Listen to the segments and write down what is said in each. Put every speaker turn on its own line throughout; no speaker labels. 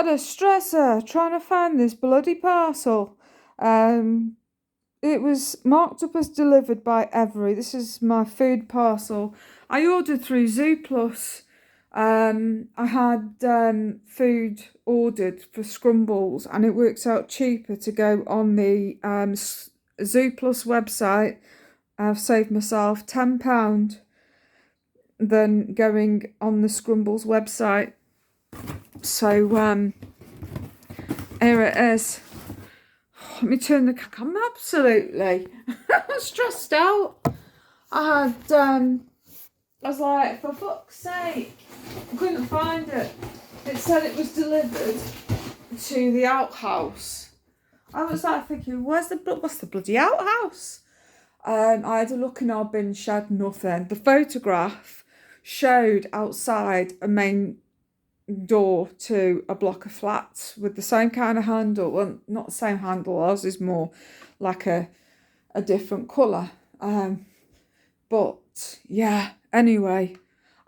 had a stresser trying to find this bloody parcel. It was marked up as delivered by Evri. This is my food parcel. I ordered through Zooplus. I had food ordered for Scrumbles, and it works out cheaper to go on the Zooplus website. I've saved myself £10 than going on the Scrumbles website. So here it is. Let me turn the... I'm absolutely stressed out. I was like, for fuck's sake, I couldn't find it. It said it was delivered to the outhouse. I was like thinking, what's the bloody outhouse? I had a look in our bin shed, nothing. The photograph showed outside a main door to a block of flats with the same kind of handle. Well, not the same handle, ours is more like a different colour. But yeah, anyway,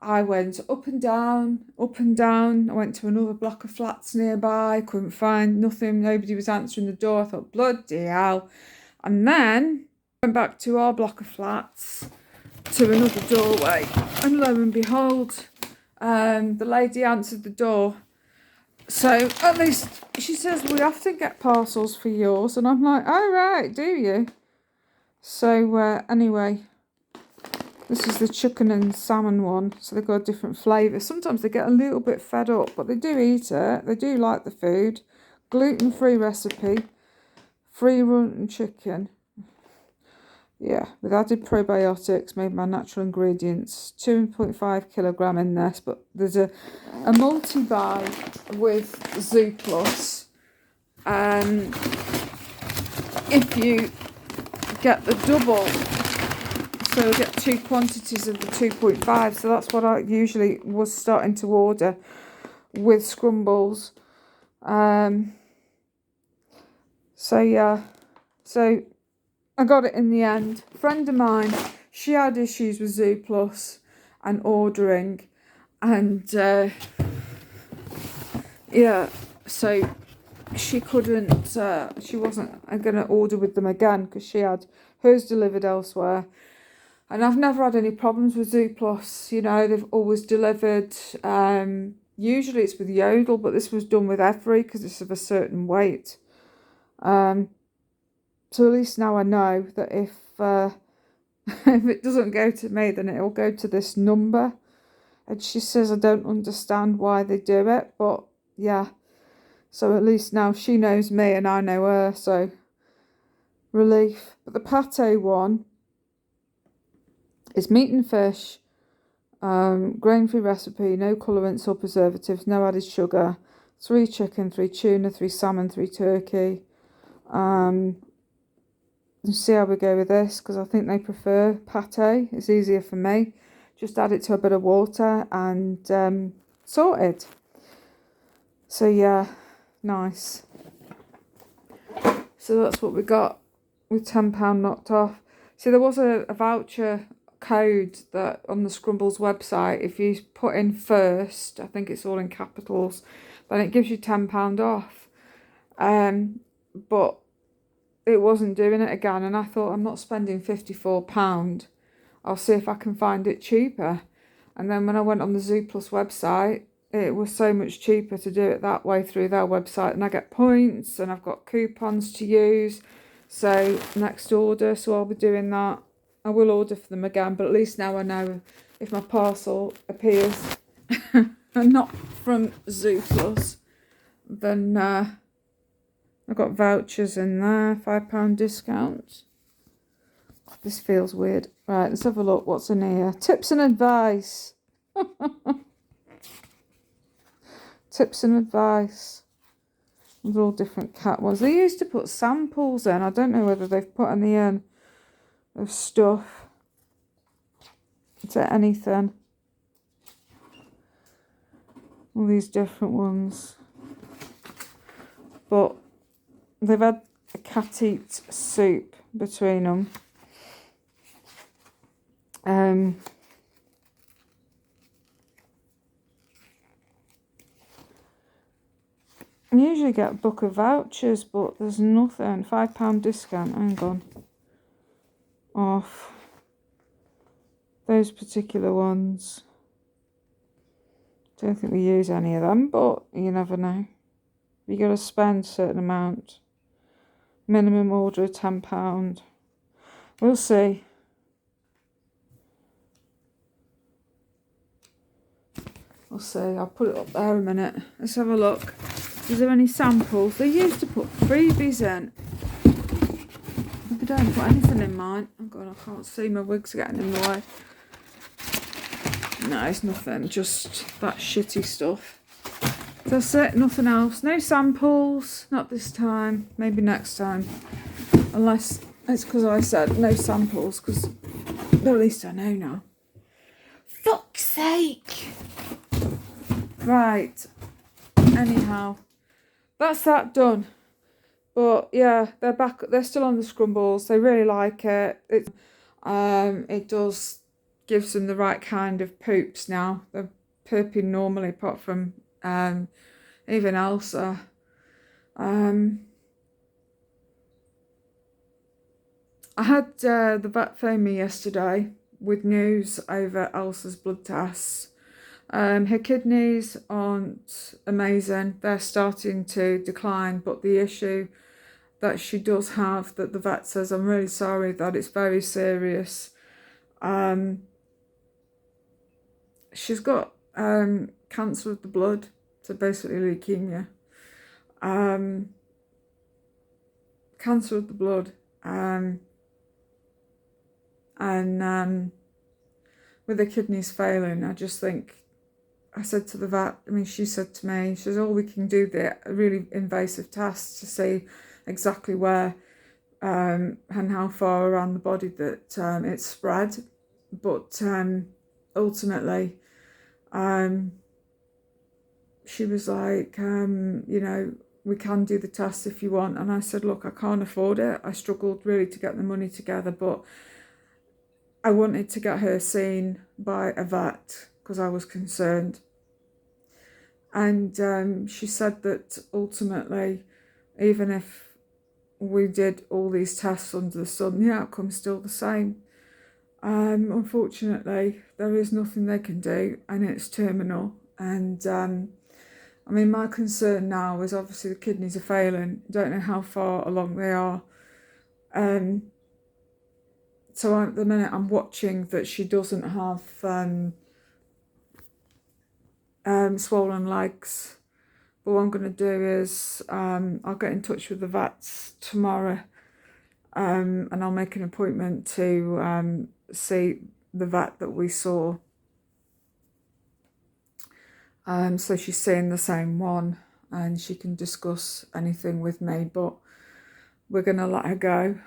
I went up and down. I went to another block of flats nearby, couldn't find nothing, nobody was answering the door. I thought, bloody hell. And then went back to our block of flats to another doorway, and lo and behold, the lady answered the door. So at least she says, we often get parcels for yours. And I'm like, oh right, do you? So anyway, this is the chicken and salmon one. So they've got a different flavour. Sometimes they get a little bit fed up, but they do eat it. They do like the food. Gluten-free recipe. Free run chicken. Yeah, with added probiotics made by natural ingredients. 2.5 kilogram in this, but there's a multi-buy with zooplus. If you get the double, so you get 2 quantities of the 2.5. So that's what I usually was starting to order with Scrumbles. So yeah, so I got it in the end. A friend of mine, she had issues with zooplus and ordering, and yeah, so she couldn't, she wasn't going to order with them again because she had hers delivered elsewhere. And I've never had any problems with zooplus. You know, they've always delivered. Usually it's with Yodel, but this was done with Evri because it's of a certain weight. So at least now I know that if if it doesn't go to me, then it'll go to this number. And she says, I don't understand why they do it, but yeah. So at least now she knows me and I know her, so relief. But the pate one is meat and fish, grain-free recipe, no colourants or preservatives, no added sugar, 3 chicken, 3 tuna, 3 salmon, 3 turkey. See how we go with this, because I think they prefer pate. It's easier for me. Just add it to a bit of water and sorted. So yeah, nice. So that's what we got with £10 knocked off. See, there was a voucher code that on the Scrumbles website, if you put in first, I think it's all in capitals, then it gives you £10 off. But it wasn't doing it again, and I thought, I'm not spending £54. I'll see if I can find it cheaper. And then when I went on the Zooplus website, it was so much cheaper to do it that way through their website, and I get points and I've got coupons to use. So next order, so I'll be doing that. I will order for them again, but at least now I know if my parcel appears and not from Zooplus, then I've got vouchers in there, £5 discount. God, this feels weird. Right, let's have a look. What's in here? Tips and advice. Tips and advice. They're all different cat ones. They used to put samples in. I don't know whether they've put any in of stuff. Is there anything? All these different ones. But they've had a cat eat soup between them. I usually get a book of vouchers, but there's nothing. £5 discount, hang on. Off those particular ones. Don't think we use any of them, but you never know. You got to spend a certain amount. Minimum order of £10. We'll see. We'll see. I'll put it up there a minute. Let's have a look. Is there any samples? They used to put freebies in. They don't put anything in mine. Oh God, I can't see. My wig's getting in the way. No, it's nothing. Just that shitty stuff. That's it. Nothing else. No samples. Not this time. Maybe next time. Unless it's because I said no samples. Because at least I know now. Fuck's sake. Right. Anyhow. That's that done. But yeah, they're back. They're still on the scrumbles. They really like it. It does gives them the right kind of poops now. They're pooping normally, apart from even Elsa. I had the vet phone me yesterday with news over Elsa's blood tests. Her kidneys aren't amazing. They're starting to decline, but the issue that she does have, that the vet says, I'm really sorry, that it's very serious. She's got cancer of the blood, so basically leukemia. Cancer of the blood. And with her kidneys failing, I just think, I said to the vet, she said to me, she says, all we can do the really invasive tests to see exactly where and how far around the body that it's spread. But ultimately, she was like, we can do the tests if you want. And I said, look, I can't afford it. I struggled really to get the money together, but I wanted to get her seen by a vet because I was concerned. And she said that ultimately, even if we did all these tests under the sun, the outcome's still the same. Unfortunately, there is nothing they can do, and it's terminal. And my concern now is obviously the kidneys are failing. Don't know how far along they are. So at the minute, I'm watching that she doesn't have swollen legs. But what I'm going to do is I'll get in touch with the vets tomorrow, and I'll make an appointment to see the vet that we saw. So she's seeing the same one, and she can discuss anything with me, but we're going to let her go.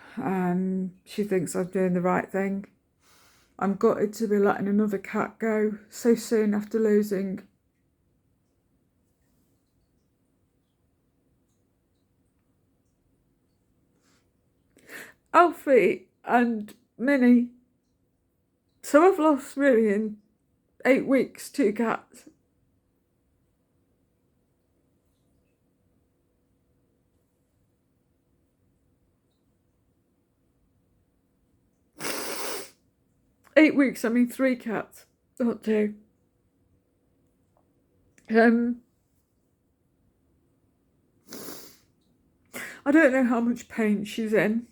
She thinks I'm doing the right thing. I'm gutted to be letting another cat go so soon after losing Alfie and Minnie. So I've lost really in 8 weeks 2 cats. Eight weeks, 3 cats, not 2. I don't know how much pain she's in.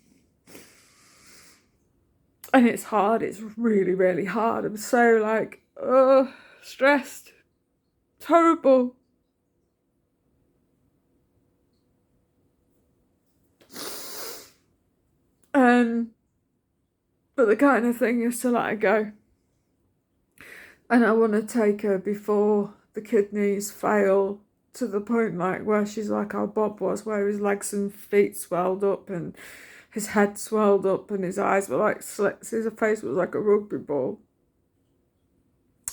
And it's hard, it's really, really hard. I'm so stressed. It's horrible. But the kind of thing is to let her go. And I want to take her before the kidneys fail to the point where she's like how Bob was, where his legs and feet swelled up and his head swelled up and his eyes were like slits. His face was like a rugby ball.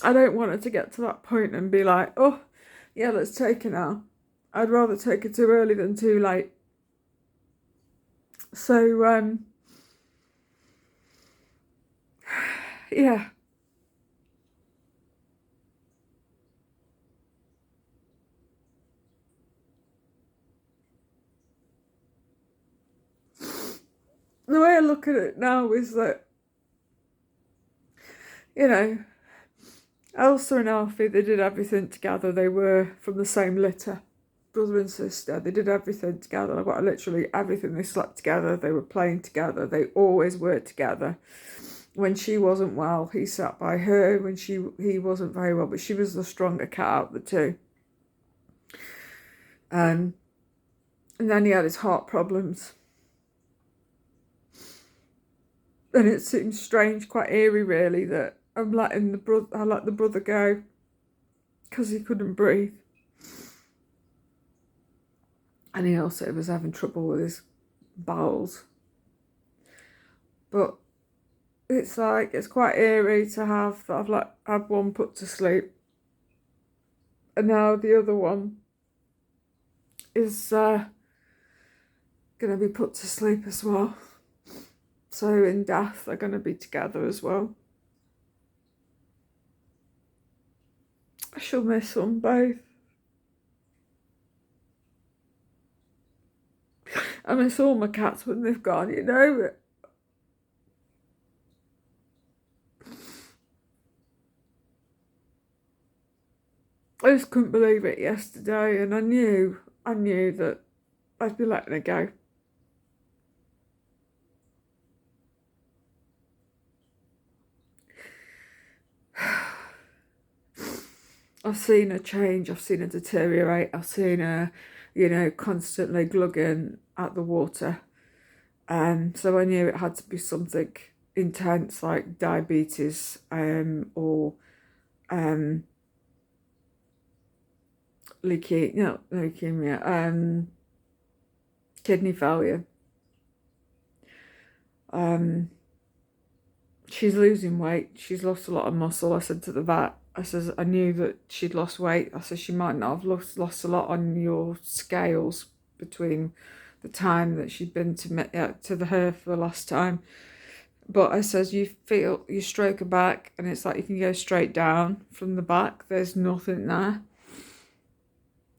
I don't want her to get to that point and be like, oh, yeah, let's take her now. I'd rather take her too early than too late. So, yeah. look at it now is that, you know, Elsa and Alfie, they did everything together. They were from the same litter, brother and sister. They did everything together. Like literally everything. They slept together. They were playing together. They always were together. When she wasn't well, he sat by her. When he wasn't very well, but she was the stronger cat out of the two. And then he had his heart problems. And it seems strange, quite eerie really, that I let the brother go because he couldn't breathe. And he also was having trouble with his bowels. But it's like, it's quite eerie to have that I've had one put to sleep. And now the other one is going to be put to sleep as well. So in death, they're going to be together as well. I shall miss them both. I miss all my cats when they've gone, you know. I just couldn't believe it yesterday, and I knew that I'd be letting it go. I've seen her change, I've seen her deteriorate, I've seen her, you know, constantly glugging at the water. So I knew it had to be something intense like diabetes or leukemia, kidney failure. She's losing weight. She's lost a lot of muscle. I said to the vet, I knew that she'd lost weight. I said, she might not have lost a lot on your scales between the time that she'd been to her for the last time. But I says, you stroke her back and it's like you can go straight down from the back. There's nothing there.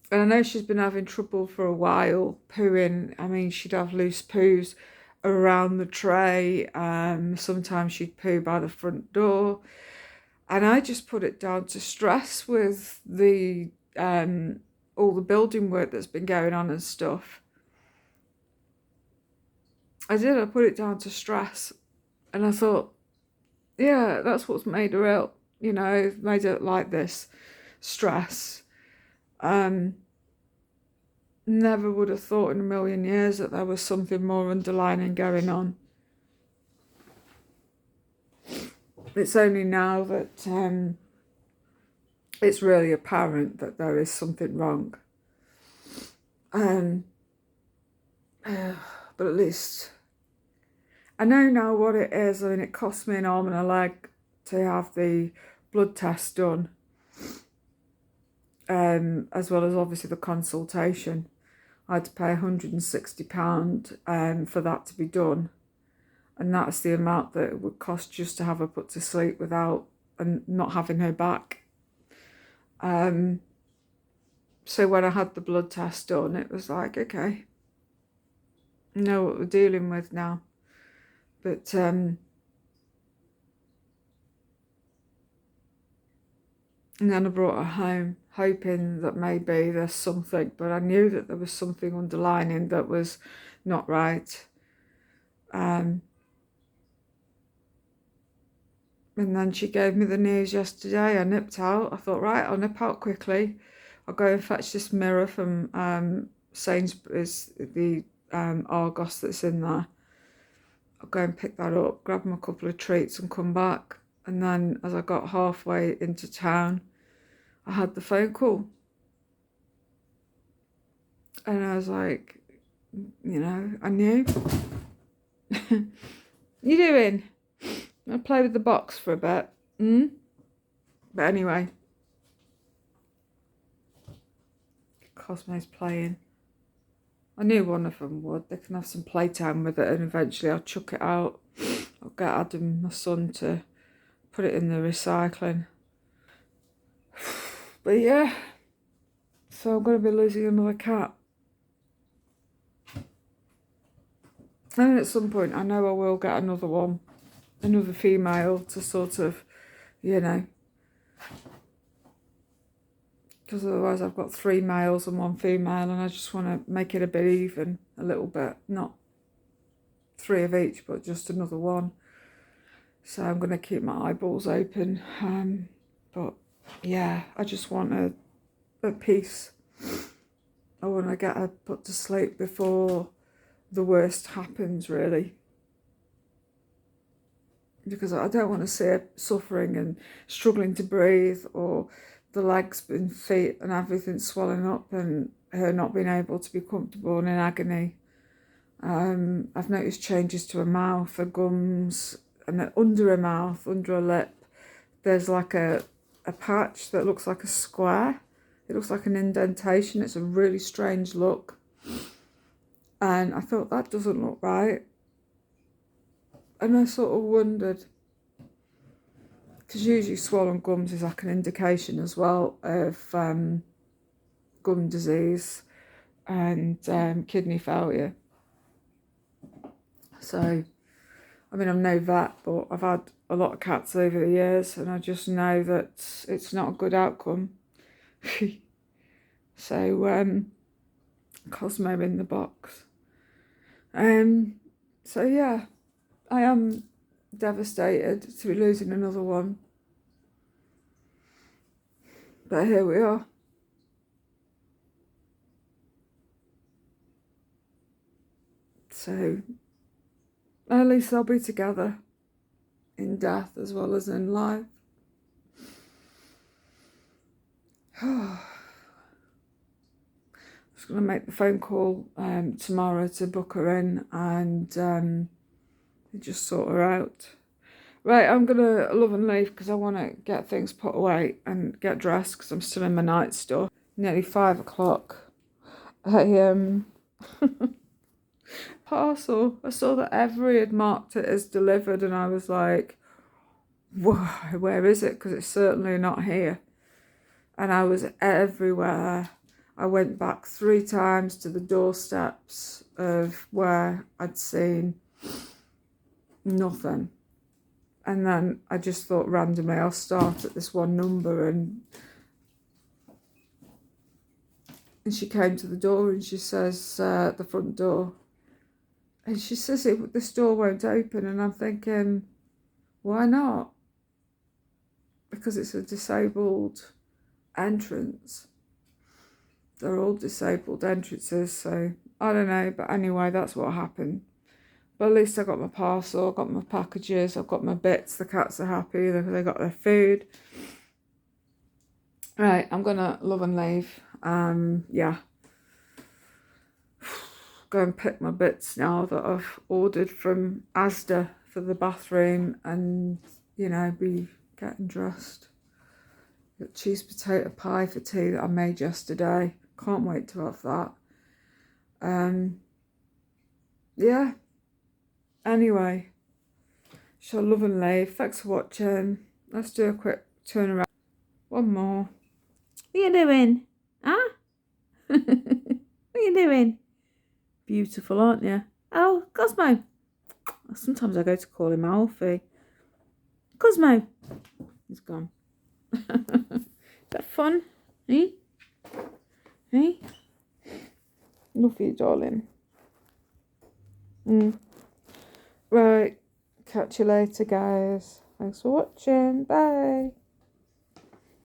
And I know she's been having trouble for a while pooing. I mean, she'd have loose poos around the tray. Sometimes she'd poo by the front door. And I just put it down to stress with the all the building work that's been going on and stuff. I put it down to stress. And I thought, yeah, that's what's made her ill, you know, made her like this, stress. Never would have thought in a million years that there was something more underlying going on. It's only now that it's really apparent that there is something wrong. But at least I know now what it is. I mean, it cost me an arm and a leg to have the blood test done, as well as obviously the consultation. I had to pay £160 for that to be done. And that's the amount that it would cost just to have her put to sleep without and not having her back. So when I had the blood test done, it was like, okay, I know what we're dealing with now. But and then I brought her home, hoping that maybe there's something, but I knew that there was something underlying that was not right. And then she gave me the news yesterday. I nipped out. I thought, right, I'll nip out quickly. I'll go and fetch this mirror from Sainsbury's, the Argos that's in there. I'll go and pick that up, grab them a couple of treats and come back. And then as I got halfway into town, I had the phone call. And I was like, you know, I knew. You doing? I'll play with the box for a bit. But anyway, Cosmo's playing. I knew one of them would. They can have some playtime with it and eventually I'll chuck it out. I'll get Adam, my son, to put it in the recycling. But yeah, so I'm going to be losing another cat. And at some point, I know I will get another one, another female to sort of, you know, because otherwise I've got 3 males and 1 female, and I just want to make it a bit even, a little bit, not 3 of each, but just another one. So I'm going to keep my eyeballs open. But yeah, I just want a piece. I want to get her put to sleep before the worst happens, really. Because I don't want to see her suffering and struggling to breathe, or the legs and feet and everything swelling up, and her not being able to be comfortable and in agony. I've noticed changes to her mouth, her gums, and under her mouth, under her lip, there's like a patch that looks like a square. It looks like an indentation. It's a really strange look. And I thought, that doesn't look right. And I sort of wondered, because usually swollen gums is like an indication as well of gum disease and kidney failure. So, I mean, I'm no vet, but I've had a lot of cats over the years, and I just know that it's not a good outcome. So, Cosmo in the box. So yeah, I am devastated to be losing another one. But here we are. So at least they'll be together in death as well as in life. I'm just going to make the phone call tomorrow to book her in and just sort her out. Right, I'm going to love and leave because I want to get things put away and get dressed because I'm still in my night stuff. Nearly 5 o'clock. Parcel. I saw that Evri had marked it as delivered, and I was like, whoa, where is it? Because it's certainly not here. And I was everywhere. I went back 3 times to the doorsteps of where I'd seen nothing. And then I just thought randomly I'll start at this one number, and she came to the door and she says, the front door. And she says, this door won't open. And I'm thinking, why not? Because it's a disabled entrance. They're all disabled entrances, so I don't know. But anyway, that's what happened. But at least I got my parcel, I got my packages, I've got my bits. The cats are happy, they got their food. Right, I'm going to love and leave. Yeah. Go and pick my bits now that I've ordered from Asda for the bathroom, and, you know, be getting dressed. Got cheese potato pie for tea that I made yesterday. Can't wait to have that. Yeah. Anyway, shall love and leave. Thanks for watching. Let's do a quick turn around. One more. What are you doing? Huh? What are you doing? Beautiful, aren't you? Oh, Cosmo. Sometimes I go to call him Alfie. Cosmo. He's gone. Is that fun? Eh? Eh? Love you, darling. Right. Catch you later, guys. Thanks for watching. Bye.